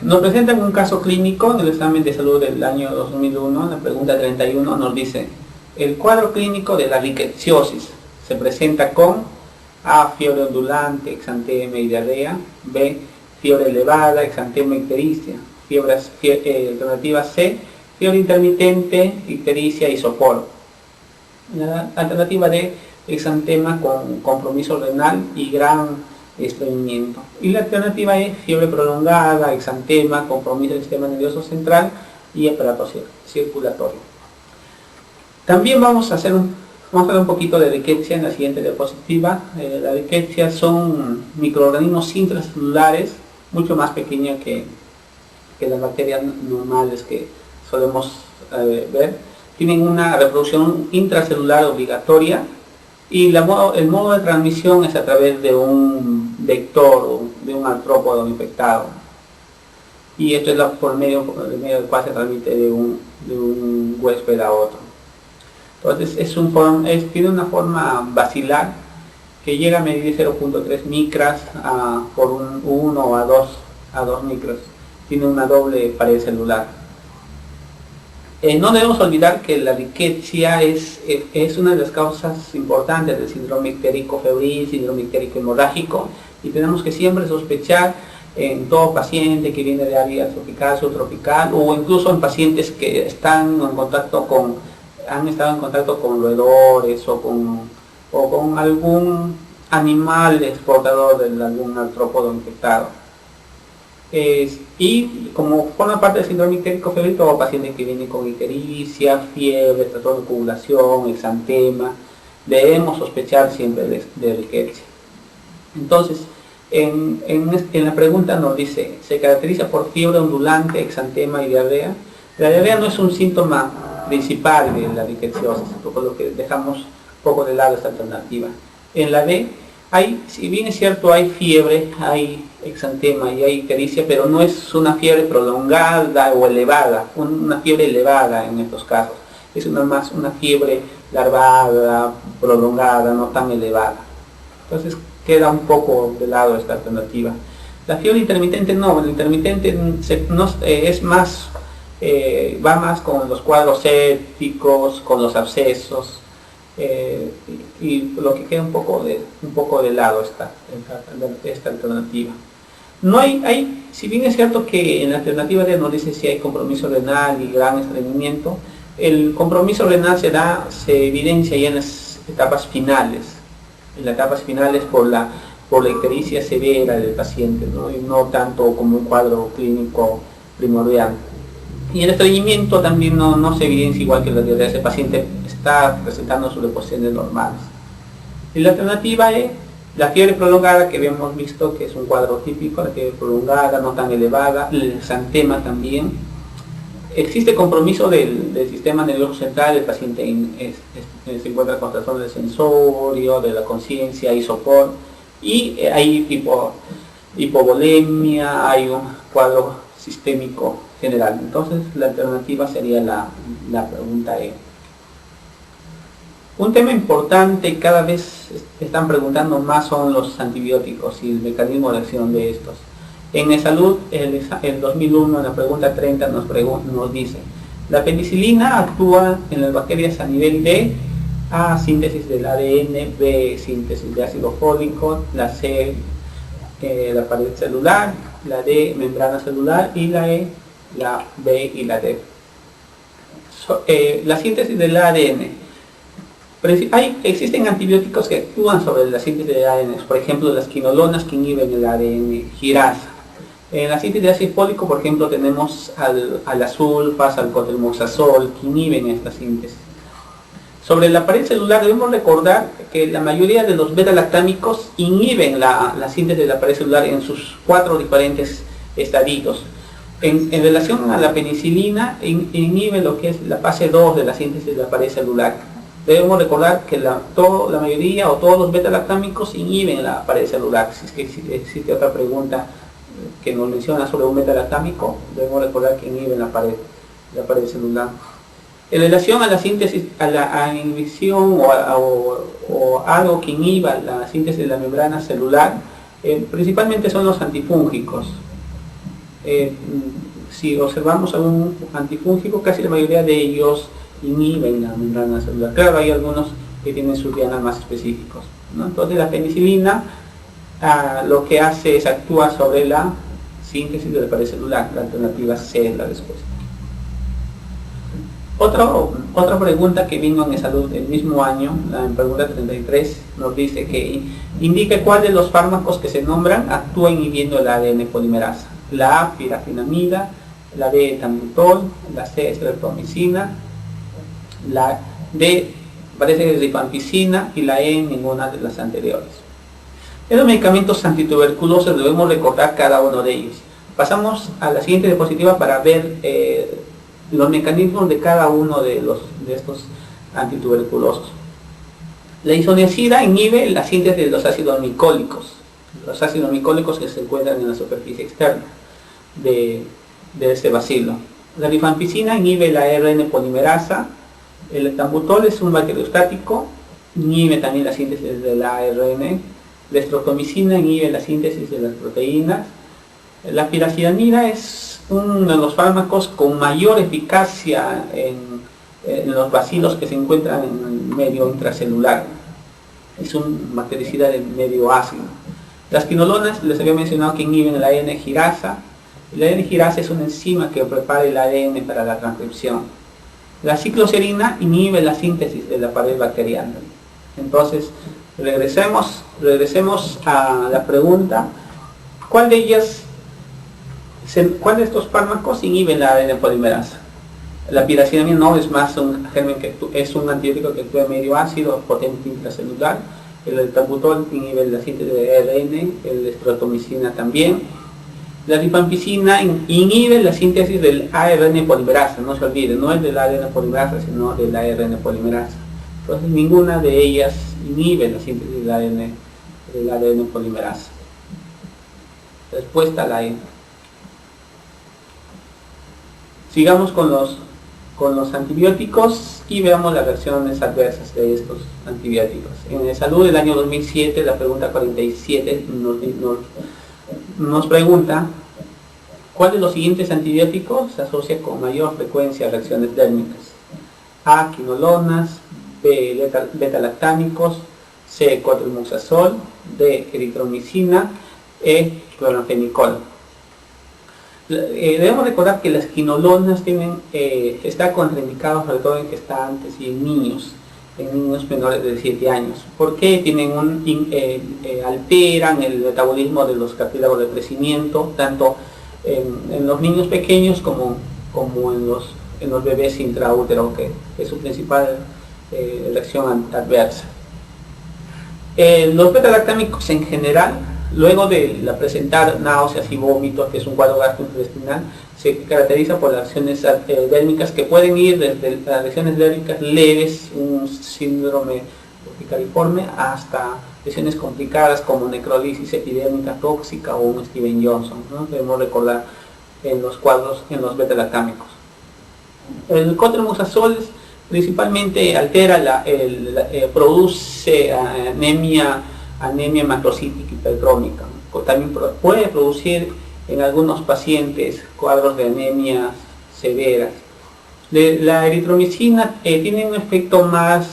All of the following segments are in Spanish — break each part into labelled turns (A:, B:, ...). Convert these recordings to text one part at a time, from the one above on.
A: Nos presentan un caso clínico en el examen de salud del año 2001, la pregunta 31 nos dice: el cuadro clínico de la rickettsiosis se presenta con A, fiebre ondulante, exantema y diarrea; B, fiebre elevada, exantema y ictericia; alternativa C, fiebre intermitente, ictericia y sopor; la alternativa D, exantema con compromiso renal y gran estreñimiento; y la alternativa E, fiebre prolongada, exantema, compromiso del sistema nervioso central y aparato circulatorio. También vamos a hacer un poquito de rickettsia en la siguiente diapositiva. La rickettsia son microorganismos intracelulares, mucho más pequeños que las bacterias normales que solemos ver. Tienen una reproducción intracelular obligatoria y el modo de transmisión es a través de un vector, de un artrópodo infectado, y esto es por medio del cual se transmite de un huésped a otro. Entonces tiene una forma basilar que llega a medir 0.3 micras por 1 a 2 micros. Tiene una doble pared celular. No debemos olvidar que la rickettsia es una de las causas importantes del síndrome ictérico febril, síndrome ictérico hemorrágico, y tenemos que siempre sospechar en todo paciente que viene de área tropical, subtropical, o incluso en pacientes que han estado en contacto con roedores o con algún animal exportador de algún artrópodo infectado. Y como forma parte del síndrome ictérico febril, todo paciente que viene con ictericia, fiebre, trastorno de coagulación, exantema, debemos sospechar siempre de rickettsia. Entonces, en la pregunta nos dice: se caracteriza por fiebre ondulante, exantema y diarrea. La diarrea no es un síntoma principal de la rickettsiosis, por lo que dejamos un poco de lado esta alternativa. En la D, si bien es cierto, hay fiebre, hay exantema y hay ictericia, pero no es una fiebre prolongada o elevada, una fiebre elevada en estos casos. Es más una fiebre larvada, prolongada, no tan elevada. Entonces queda un poco de lado esta alternativa. La fiebre intermitente no, la intermitente es más, va más con los cuadros sépticos, con los abscesos, y lo que queda un poco de lado esta alternativa. No si bien es cierto que en la alternativa D nos dice si hay compromiso renal y gran estreñimiento, el compromiso renal se evidencia ya en las etapas finales. En las etapas finales por la ictericia severa del paciente, ¿no? Y no tanto como un cuadro clínico primordial. Y el estreñimiento también no se evidencia igual que la diarrea. Ese paciente está presentando sus deposiciones normales. Y la alternativa es la fiebre prolongada, que habíamos visto que es un cuadro típico, la fiebre prolongada, no tan elevada, el exantema también. Existe compromiso del sistema nervioso central, el paciente se encuentra con trastorno del sensorio, de la conciencia y sopor, y hay hipovolemia, hay un cuadro sistémico general. Entonces la alternativa sería la pregunta E. Un tema importante, cada vez están preguntando más, son los antibióticos y el mecanismo de acción de estos. En el salud, el 2001, en la pregunta 30 nos dice: la penicilina actúa en las bacterias a nivel de A, síntesis del ADN; B, síntesis de ácido fólico; la C, la pared celular; la D, membrana celular; y la E, la B y la D. La síntesis del ADN. Existen antibióticos que actúan sobre la síntesis de ADN, por ejemplo las quinolonas, que inhiben el ADN girasa. En la síntesis de ácido fólico, por ejemplo, tenemos al azulfas, al cotrimoxazol, que inhiben esta síntesis. Sobre la pared celular debemos recordar que la mayoría de los beta-lactámicos inhiben la síntesis de la pared celular en sus 4 diferentes estadios. En relación a la penicilina, inhibe lo que es la fase 2 de la síntesis de la pared celular. Debemos recordar que la mayoría o todos los beta-lactámicos inhiben la pared celular. Si es que existe otra pregunta que nos menciona sobre un beta-lactámico, debemos recordar que inhiben la pared celular. En relación a la síntesis, a la inhibición o algo que inhiba la síntesis de la membrana celular, principalmente son los antifúngicos. Si observamos algún antifúngico, casi la mayoría de ellos inhiben la membrana celular. Claro, hay algunos que tienen sus dianas más específicos, ¿no? Entonces la penicilina lo que hace es actúa sobre la síntesis de la pared celular, la alternativa C es la respuesta. Otra pregunta que vino en Salud el mismo año, la pregunta 33, nos dice que indique cuál de los fármacos que se nombran actúa inhibiendo la ADN polimerasa. La A, pirafinamida, la B, etambutol, la C, estreptomicina, la D, parece que es rifampicina, y la E, ninguna de las anteriores. En los medicamentos antituberculosos debemos recordar cada uno de ellos. Pasamos a la siguiente diapositiva para ver los mecanismos de cada uno de estos antituberculosos. La isoniazida inhibe la síntesis de los ácidos micólicos. Los ácidos micólicos que se encuentran en la superficie externa de este bacilo. La rifampicina inhibe la ARN polimerasa. El etambutol es un bacteriostático, inhibe también la síntesis de la ARN. La estreptomicina inhibe la síntesis de las proteínas. La piracidamida es uno de los fármacos con mayor eficacia en los bacilos que se encuentran en el medio intracelular. Es un bactericida de medio ácido. Las quinolonas, les había mencionado que inhiben la ADN girasa. La ADN girasa es una enzima que prepara el ADN para la transcripción. La cicloserina inhibe la síntesis de la pared bacteriana. Entonces, regresemos a la pregunta: ¿cuál de estos fármacos inhibe la ADN polimerasa? La piracidamina no, es más un germen es un antibiótico que actúa medio ácido, potente intracelular. El etambutol inhibe la síntesis de ARN, la estreptomicina también. La rifampicina inhibe la síntesis del ARN polimerasa, no se olvide, no es del ADN polimerasa, sino del ARN polimerasa. Entonces ninguna de ellas inhibe la síntesis del ADN polimerasa. Respuesta a la E. Sigamos con los antibióticos y veamos las reacciones adversas de estos antibióticos. En Salud del año 2007, la pregunta 47 nos pregunta: ¿cuál de los siguientes antibióticos se asocia con mayor frecuencia a reacciones dérmicas? A, quinolonas; B, beta-lactámicos; C, cotrimoxazol; D, eritromicina; E, cloranfenicol. Debemos recordar que las quinolonas está contraindicado sobre todo en gestantes y en niños menores de 7 años. ¿Por qué? Alteran el metabolismo de los cartílagos de crecimiento, tanto en los niños pequeños como en los bebés intraútero, que es su principal reacción adversa. Los beta-lactámicos en general, luego de presentar náuseas y vómitos, que es un cuadro gastrointestinal, se caracteriza por las lesiones dérmicas que pueden ir desde las lesiones dérmicas leves, un síndrome urticariforme, hasta lesiones complicadas como necrolisis epidérmica tóxica o un Steven Johnson, ¿no? Debemos recordar en los cuadros, en los beta-lactámicos. El cotrimoxazol principalmente altera produce anemia macrocítica hipertrómica. También puede producir en algunos pacientes cuadros de anemia severas. La eritromicina tiene un efecto más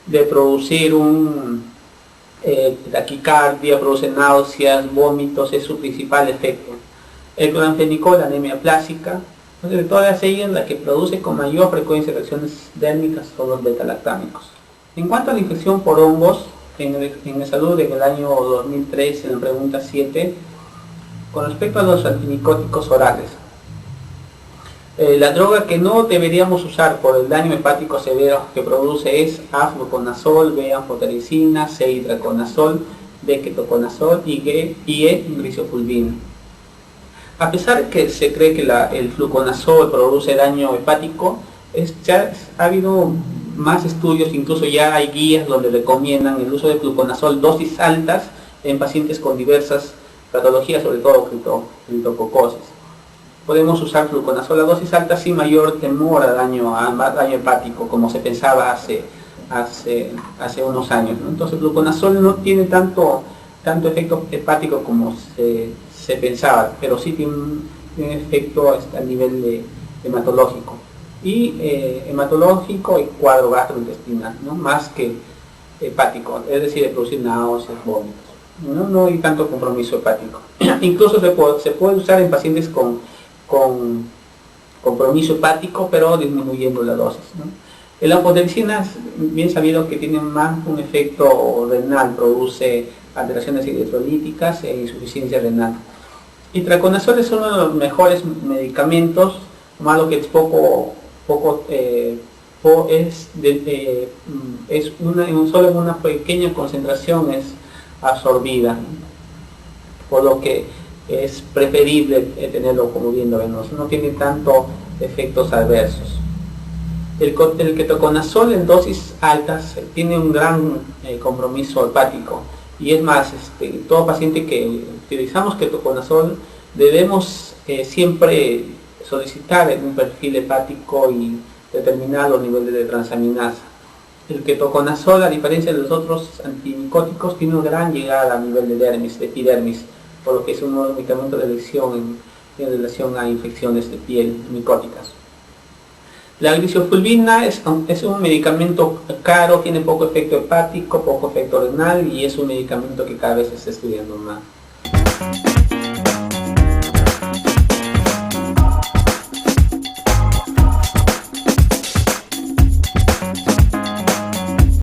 A: de producir taquicardia, produce náuseas, vómitos, es su principal efecto. El cloranfenicol, la anemia plásica. Entonces, de todas ellas, la que produce con mayor frecuencia reacciones dérmicas son los beta-lactámicos. En cuanto a la infección por hongos, en Salud en el año 2003, en la pregunta 7, con respecto a los antimicóticos orales, la droga que no deberíamos usar por el daño hepático severo que produce es A, fluconazol; B, anfotericina; C, itraconazol; D, ketoconazol; y E, grisofulvina. A pesar que se cree que el fluconazol produce daño hepático, ya ha habido más estudios, incluso ya hay guías donde recomiendan el uso de fluconazol dosis altas en pacientes con diversas patologías, sobre todo criptococosis. podemos usar fluconazol a dosis alta sin mayor temor a daño hepático, como se pensaba hace unos años, ¿no? Entonces el fluconazol no tiene tanto efecto hepático como se pensaba, pero sí tiene un efecto a nivel hematológico. Y hematológico y cuadro gastrointestinal, ¿no? Más que hepático, es decir, de producir náuseas, vómitos. No hay tanto compromiso hepático. Incluso se puede usar en pacientes con compromiso hepático, pero disminuyendo la dosis, ¿no? La anfotericina es bien sabido que tiene más un efecto renal, produce alteraciones electrolíticas e insuficiencia renal. Y traconazol es uno de los mejores medicamentos, malo que es solo en una pequeña concentración es absorbida, por lo que es preferible tenerlo como viendo venoso, no tiene tanto efectos adversos. El ketoconazol en dosis altas tiene un gran compromiso hepático, y es más, todo paciente que utilizamos ketoconazol debemos siempre solicitar un perfil hepático y determinar los niveles de transaminasa. El ketoconazol, a diferencia de los otros antimicóticos, tiene una gran llegada a nivel de epidermis, por lo que es uno de los medicamentos de elección en relación a infecciones de piel micóticas. La glicofulvina es un medicamento caro, tiene poco efecto hepático, poco efecto renal, y es un medicamento que cada vez se está estudiando más.